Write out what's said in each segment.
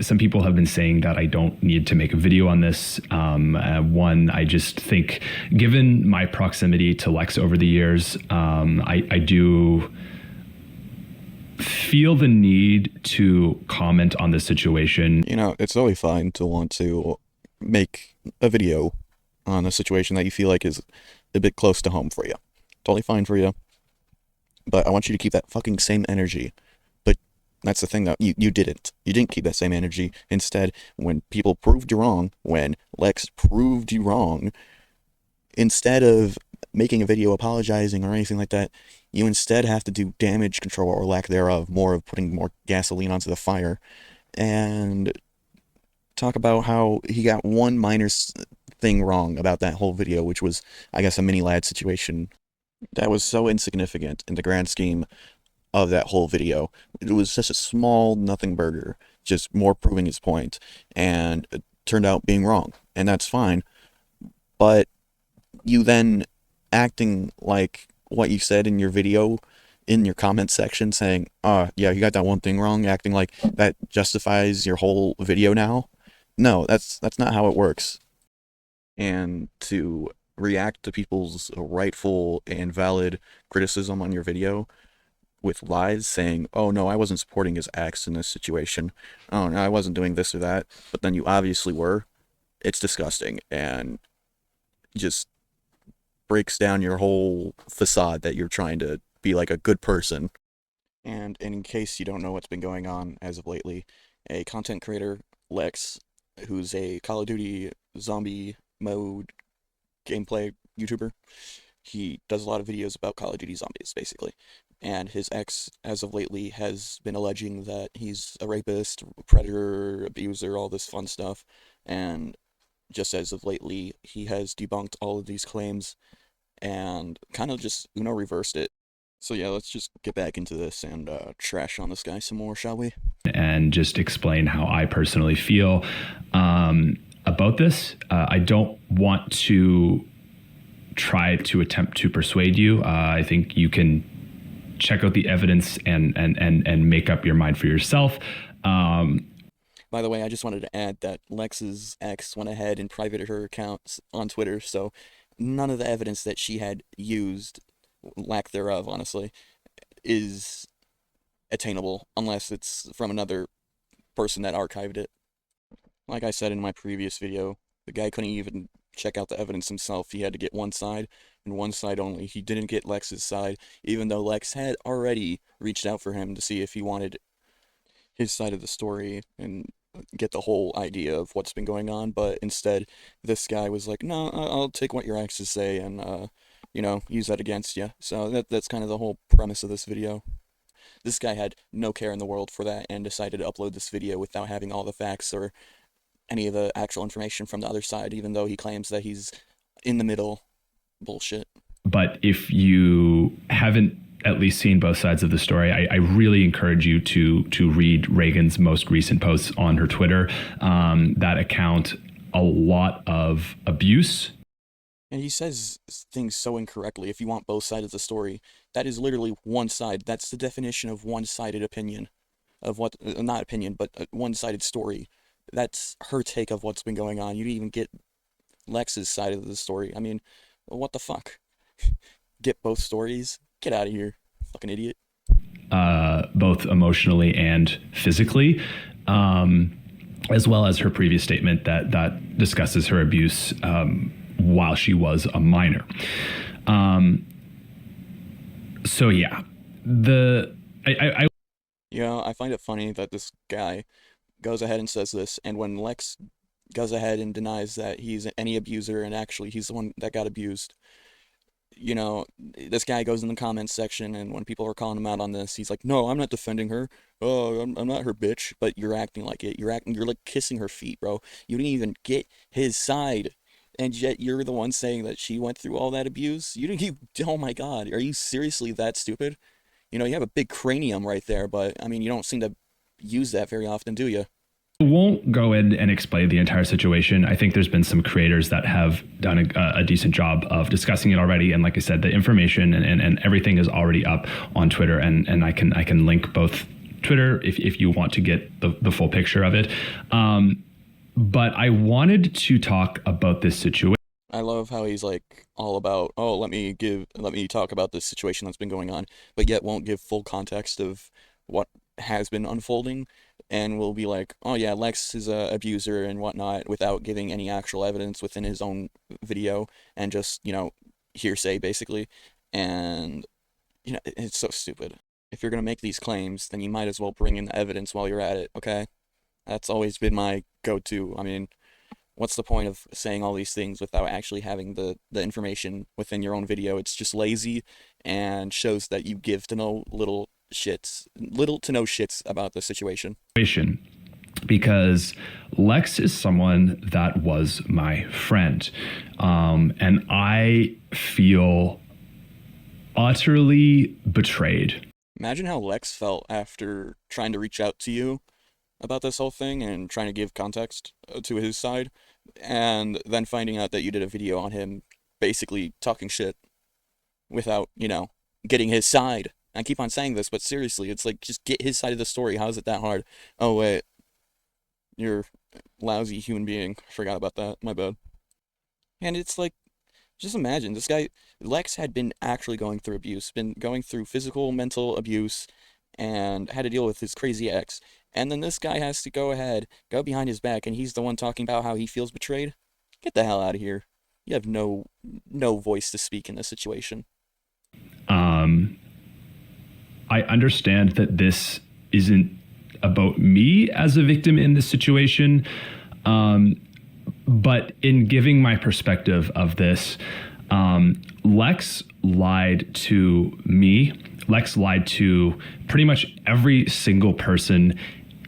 some people have been saying that I don't need to make a video on this. One, I just think, given my proximity to Lex over the years, I do feel the need to comment on this situation. You know, it's totally fine to want to make a video on a situation that you feel like is a bit close to home for you. Totally fine for you. But I want you to keep that fucking same energy. But that's the thing, that you didn't. You didn't keep that same energy. Instead, when people proved you wrong, when Lex proved you wrong, instead of making a video apologizing or anything like that, you instead have to do damage control or lack thereof, more of putting more gasoline onto the fire, and talk about how he got one minor thing wrong about that whole video, which was, I guess, a mini lad situation that was so insignificant in the grand scheme of that whole video. It was such a small nothing burger, just more proving his point, and it turned out being wrong, and that's fine. But you then acting like what you said in your video, in your comment section, saying, yeah, you got that one thing wrong, acting like that justifies your whole video now. No, that's not how it works. And to react to people's rightful and valid criticism on your video with lies, saying, oh no, I wasn't supporting his ex in this situation, oh no, I wasn't doing this or that, but then you obviously were, it's disgusting, and just breaks down your whole facade that you're trying to be like a good person. And in case you don't know what's been going on as of lately, a content creator, Lex, who's a Call of Duty zombie mode gameplay YouTuber, he does a lot of videos about Call of Duty zombies, basically. And his ex, as of lately, has been alleging that he's a rapist, predator, abuser, all this fun stuff. And just as of lately, he has debunked all of these claims and kind of just reversed it. So yeah, let's just get back into this and trash on this guy some more, shall we? And just explain how I personally feel about this. I don't want to try to attempt to persuade you. I think you can check out the evidence and make up your mind for yourself. By the way, I just wanted to add that Lex's ex went ahead and privated her account on Twitter, so none of the evidence that she had used, lack thereof, honestly, is attainable unless it's from another person that archived it. Like I said in my previous video, the guy couldn't even check out the evidence himself. He had to get one side, and one side only. He didn't get Lex's side, even though Lex had already reached out for him to see if he wanted his side of the story and get the whole idea of what's been going on. But instead, this guy was like, no, I'll take what your exes say and, use that against you. So that's kind of the whole premise of this video. This guy had no care in the world for that and decided to upload this video without having all the facts or any of the actual information from the other side, even though he claims that he's in the middle. Bullshit. But if you haven't at least seen both sides of the story, I really encourage you to read Reagan's most recent posts on her Twitter. That account, a lot of abuse. And he says things so incorrectly. If you want both sides of the story, that is literally one side. That's the definition of one-sided opinion, of what, not opinion, but a one-sided story. That's her take of what's been going on. You didn't even get Lex's side of the story. I mean, what the fuck? Get both stories? Get out of here, fucking idiot. Both emotionally and physically, as well as her previous statement that discusses her abuse while she was a minor. So yeah, I find it funny that this guy goes ahead and says this, and when Lex goes ahead and denies that he's any abuser and actually he's the one that got abused, this guy goes in the comments section, and when people are calling him out on this, he's like, no, I'm not defending her. Oh, I'm not her bitch. But you're acting like it. You're like kissing her feet, bro. You didn't even get his side, and yet you're the one saying that she went through all that abuse. Oh my God, are you seriously that stupid? You have a big cranium right there, but I mean, you don't seem to use that very often, do you? I won't go in and explain the entire situation. I think there's been some creators that have done a decent job of discussing it already. And like I said, the information and everything is already up on Twitter, and I can link both Twitter if you want to get the full picture of it. But I wanted to talk about this situation. I love how he's like all about, oh, let me talk about this situation that's been going on, but yet won't give full context of what has been unfolding, and will be like, oh yeah, Lex is a abuser and whatnot, without giving any actual evidence within his own video, and just, hearsay basically. And it's so stupid. If you're gonna make these claims, then you might as well bring in the evidence while you're at it, okay? That's always been my go-to. I mean, what's the point of saying all these things without actually having the information within your own video? It's just lazy and shows that you give to no little to no shits about the situation. Because Lex is someone that was my friend. And I feel utterly betrayed. Imagine how Lex felt after trying to reach out to you about this whole thing and trying to give context to his side, and then finding out that you did a video on him basically talking shit without, getting his side. I keep on saying this, but seriously, it's like, just get his side of the story. How is it that hard? Oh, wait. You're a lousy human being. Forgot about that. My bad. And it's like, just imagine, this guy, Lex, had been actually going through abuse, been going through physical, mental abuse, and had to deal with his crazy ex. And then this guy has to go behind his back, and he's the one talking about how he feels betrayed? Get the hell out of here. You have no voice to speak in this situation. I understand that this isn't about me as a victim in this situation. But in giving my perspective of this, Lex lied to me. Lex lied to pretty much every single person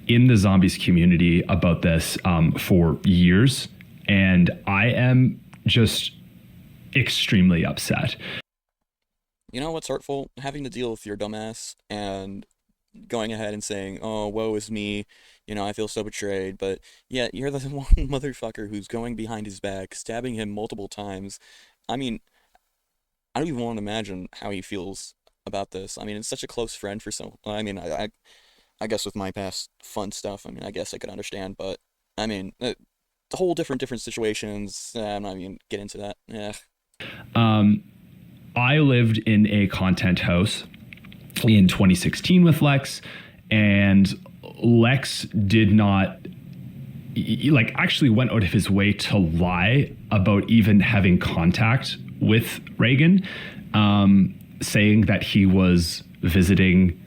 in the zombies community about this for years. And I am just extremely upset. You know what's hurtful? Having to deal with your dumbass and going ahead and saying, oh, woe is me, I feel so betrayed, but yeah, you're the one motherfucker who's going behind his back, stabbing him multiple times. I mean, I don't even want to imagine how he feels about this. I mean, it's such a close friend for so, I mean, I guess with my past fun stuff, I mean, I guess I could understand, but, I mean, the whole different situations, I'm not even get into that, yeah. I lived in a content house in 2016 with Lex, and Lex did not actually went out of his way to lie about even having contact with Reagan, saying that he was visiting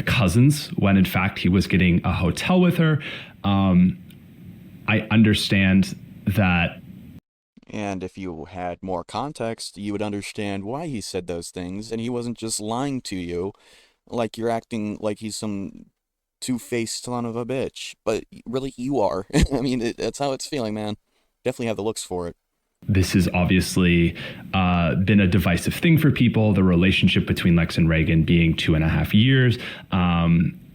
cousins when in fact he was getting a hotel with her. I understand that. And if you had more context, you would understand why he said those things, and he wasn't just lying to you like you're acting like he's some two-faced son of a bitch. But really, you are. I mean, that's how it's feeling, man. Definitely have the looks for it. This has obviously been a divisive thing for people, the relationship between Lex and Reagan being 2.5 years.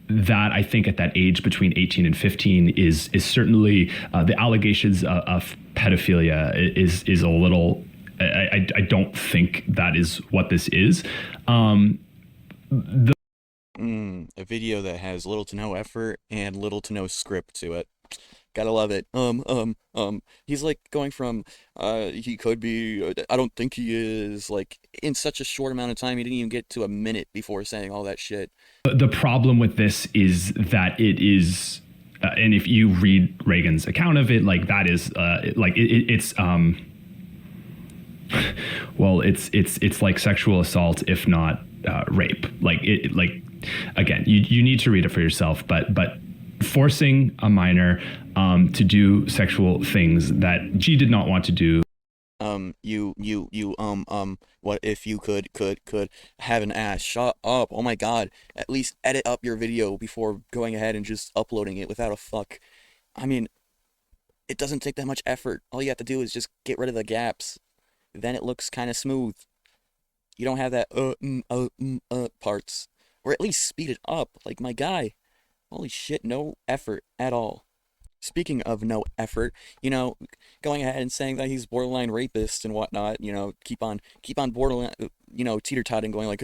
That I think at that age between 18 and 15 is certainly the allegations of pedophilia is a little. I don't think that is what this is. A video that has little to no effort and little to no script to it. Gotta love it. He's like going from, he could be, I don't think he is, like, in such a short amount of time, he didn't even get to a minute before saying all that shit. The problem with this is that it is, and if you read Reagan's account of it, like that is, well, it's like sexual assault, if not rape. Again, you need to read it for yourself, but forcing a minor to do sexual things that G did not want to do. What if you could have an ass? Shut up. Oh my God. At least edit up your video before going ahead and just uploading it without a fuck. I mean, it doesn't take that much effort. All you have to do is just get rid of the gaps. Then it looks kind of smooth. You don't have that parts. Or at least speed it up, like my guy. Holy shit, no effort at all. Speaking of no effort, going ahead and saying that he's borderline rapist and whatnot, keep on borderline, teeter-totting, going like,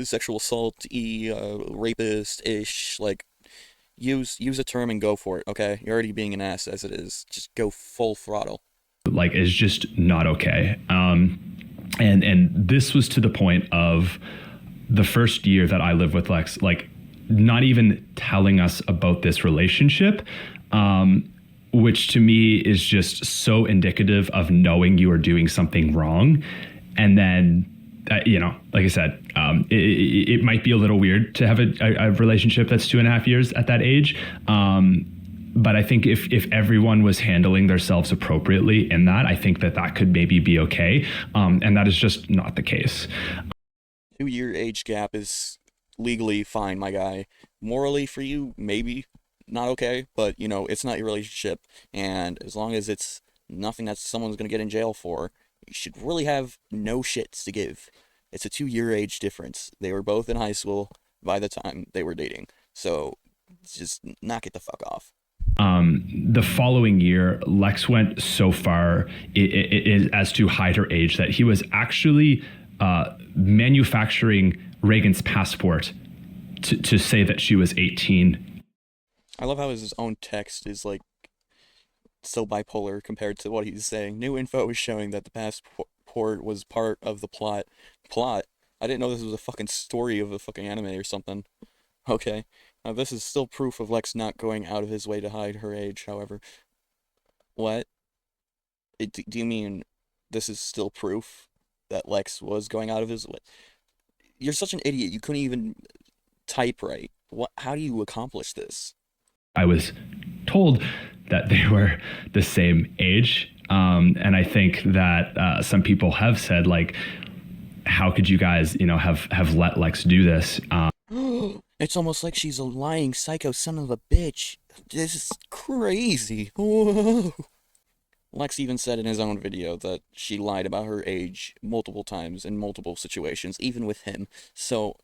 sexual assault, rapist-ish, like, use a term and go for it, okay? You're already being an ass as it is. Just go full throttle. Like, is just not okay. And this was to the point of the first year that I lived with Lex, like, not even telling us about this relationship, which to me is just so indicative of knowing you are doing something wrong. And then, like I said, it might be a little weird to have a relationship that's 2.5 years at that age. But I think if everyone was handling themselves appropriately in that, I think that could maybe be okay. And that is just not the case. 2-year age gap is legally fine, my guy. Morally for you, maybe not okay, but it's not your relationship, and as long as it's nothing that someone's gonna get in jail for, you should really have no shits to give. It's a 2-year age difference. They were both in high school by the time they were dating, so just knock it the fuck off. The following year, Lex went so far as to hide her age that he was actually manufacturing Reagan's passport to say that she was 18. I love how his own text is like so bipolar compared to what he's saying. New info is showing that the passport was part of the plot. Plot? I didn't know this was a fucking story of a fucking anime or something. Okay. Now this is still proof of Lex not going out of his way to hide her age, however. What? Do you mean this is still proof that Lex was going out of his way? You're such an idiot. You couldn't even type right. How do you accomplish this? I was told that they were the same age. And I think that some people have said, like, how could you guys, have let Lex do this? It's almost like she's a lying psycho son of a bitch. This is crazy. Whoa. Lex even said in his own video that she lied about her age multiple times in multiple situations, even with him. So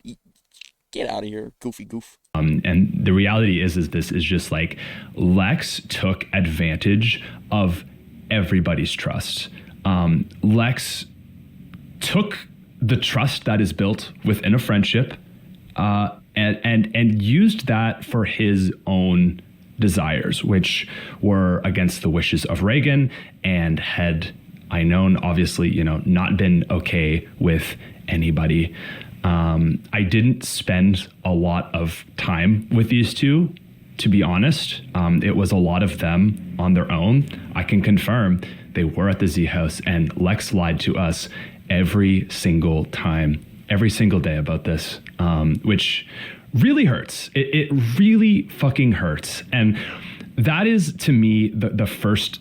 get out of here, goofy goof. And the reality is this is just like Lex took advantage of everybody's trust. Lex took the trust that is built within a friendship and used that for his own desires, which were against the wishes of Reagan and had, I known, obviously, not been okay with anybody. I didn't spend a lot of time with these two, to be honest. It was a lot of them on their own. I can confirm they were at the Z house, and Lex lied to us every single time, every single day about this, which really hurts. It really fucking hurts. And that is, to me, the first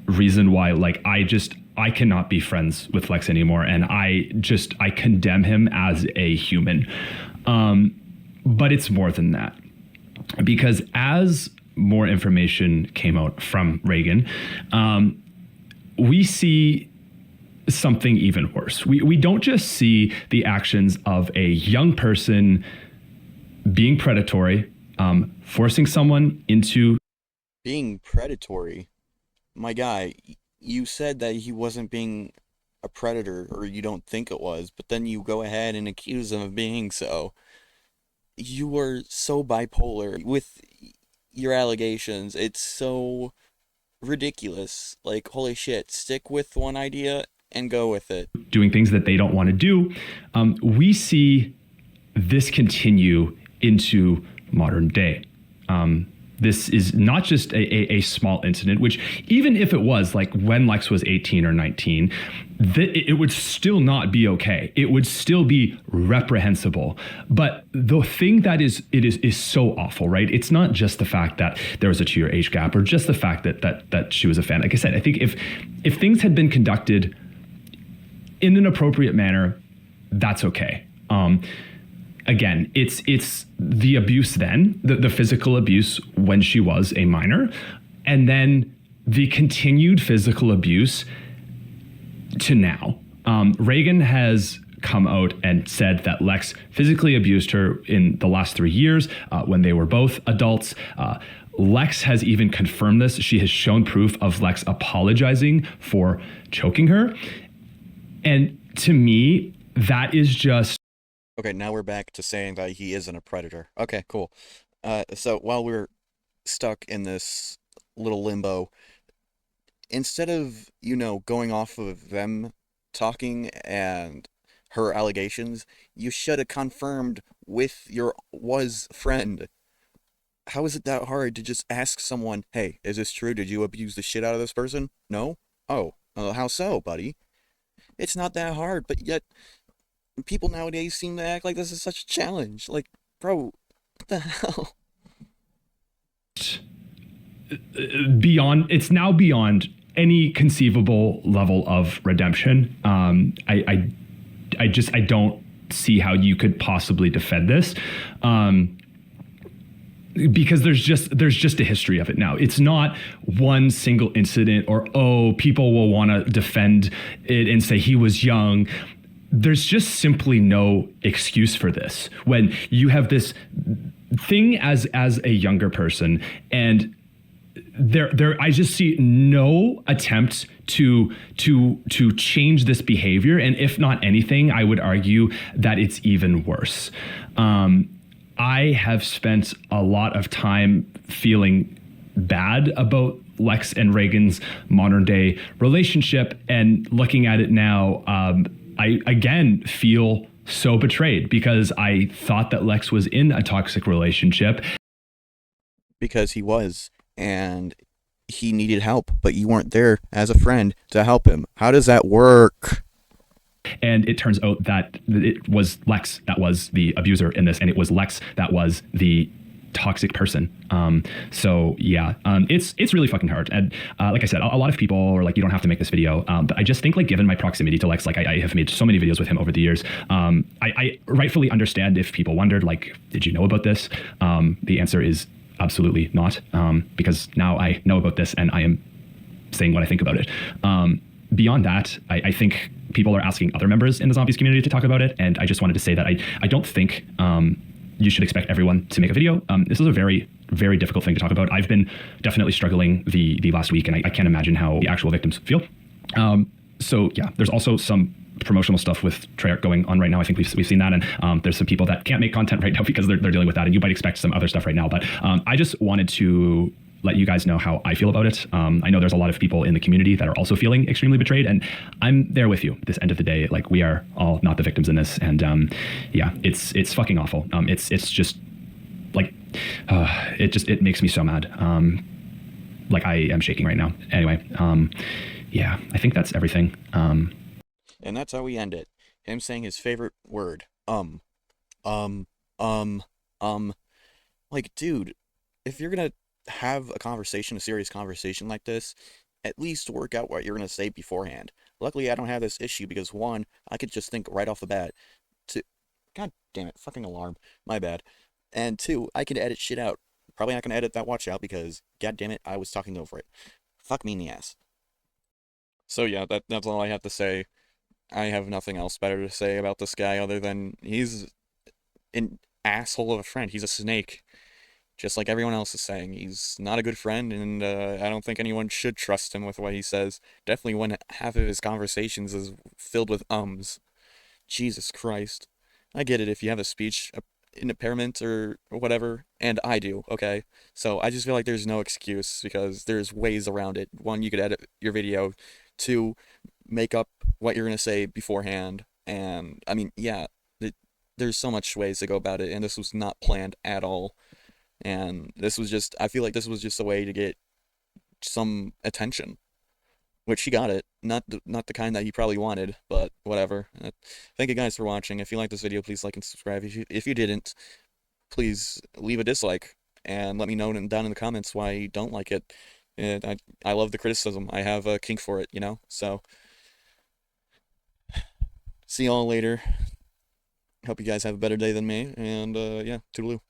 reason why, like, I cannot be friends with Lex anymore. And I condemn him as a human. But it's more than that. Because as more information came out from Reagan, we see something even worse. We don't just see the actions of a young person being predatory, forcing someone into... Being predatory? My guy, you said that he wasn't being a predator, or you don't think it was, but then you go ahead and accuse him of being so. You are so bipolar with your allegations. It's so ridiculous. Like, holy shit, stick with one idea and go with it. Doing things that they don't want to do. We see this continue into modern day. This is not just a small incident, which even if it was like when Lex was 18 or 19, it would still not be okay. It would still be reprehensible. But the thing that is so awful, right? It's not just the fact that there was a 2-year age gap, or just the fact that she was a fan. Like I said, I think if things had been conducted in an appropriate manner, that's okay. Again, it's the abuse then, the physical abuse when she was a minor, and then the continued physical abuse to now. Reagan has come out and said that Lex physically abused her in the last 3 years when they were both adults. Lex has even confirmed this. She has shown proof of Lex apologizing for choking her. And to me, that is just. Okay, now we're back to saying that he isn't a predator. Okay, cool. So while we're stuck in this little limbo, instead of, going off of them talking and her allegations, you should have confirmed with your was friend. How is it that hard to just ask someone, hey, is this true? Did you abuse the shit out of this person? No? Oh, how so, buddy? It's not that hard, but yet people nowadays seem to act like this is such a challenge. Like, bro, what the hell? Beyond, it's now beyond any conceivable level of redemption. I don't see how you could possibly defend this. Because there's just a history of it now. It's not one single incident or, people will want to defend it and say he was young. There's just simply no excuse for this when you have this thing as a younger person, and there I just see no attempt to change this behavior. And if not anything, I would argue that it's even worse. I have spent a lot of time feeling bad about Lex and Reagan's modern day relationship, and looking at it now, I again feel so betrayed because I thought that Lex was in a toxic relationship. Because he was, and he needed help, but you weren't there as a friend to help him. How does that work? And it turns out that it was Lex that was the abuser in this, and it was Lex that was the toxic person. So yeah, it's really fucking hard. And like I said, a lot of people are like, you don't have to make this video. But I just think, like, given my proximity to Lex, like I have made so many videos with him over the years. I rightfully understand if people wondered, like, did you know about this? The answer is absolutely not, because now I know about this and I am saying what I think about it. Beyond that, I think people are asking other members in the zombies community to talk about it, and I just wanted to say that I don't think you should expect everyone to make a video. This is a very, very difficult thing to talk about. I've been definitely struggling the last week, and I can't imagine how the actual victims feel. So yeah, there's also some promotional stuff with Treyarch going on right now. I think we've seen that, and there's some people that can't make content right now because they're dealing with that, and you might expect some other stuff right now. But I just wanted to let you guys know how I feel about it. I know there's a lot of people in the community that are also feeling extremely betrayed, and I'm there with you. At this end of the day, like, we are all not the victims in this, and yeah, it's fucking awful. It's just like it makes me so mad. Like, I am shaking right now. Anyway, yeah, I think that's everything. And that's how we end it. Him saying his favorite word. Um. Like, dude, if you're gonna have a conversation, a serious conversation like this, at least work out what you're gonna say beforehand. Luckily, I don't have this issue because, one, I could just think right off the bat. Two, God damn it, fucking alarm. My bad. And two, I could edit shit out. Probably not gonna edit that watch out because, god damn it, I was talking over it. Fuck me in the ass. So yeah, that's all I have to say. I have nothing else better to say about this guy other than he's an asshole of a friend. He's a snake. Just like everyone else is saying. He's not a good friend, and I don't think anyone should trust him with what he says. Definitely when half of his conversations is filled with ums. Jesus Christ. I get it if you have a speech impairment or whatever, and I do, okay? So I just feel like there's no excuse because there's ways around it. One, you could edit your video. Two, make up what you're going to say beforehand. And, I mean, yeah, there's so much ways to go about it, and this was not planned at all. And this was just, I feel like this was just a way to get some attention, which he got it. Not the kind that he probably wanted, but whatever. Thank you guys for watching. If you liked this video, please like and subscribe. If you didn't, please leave a dislike and let me know down in the comments why you don't like it. And I love the criticism. I have a kink for it, you know? So, see y'all later. Hope you guys have a better day than me, and yeah, toodaloo.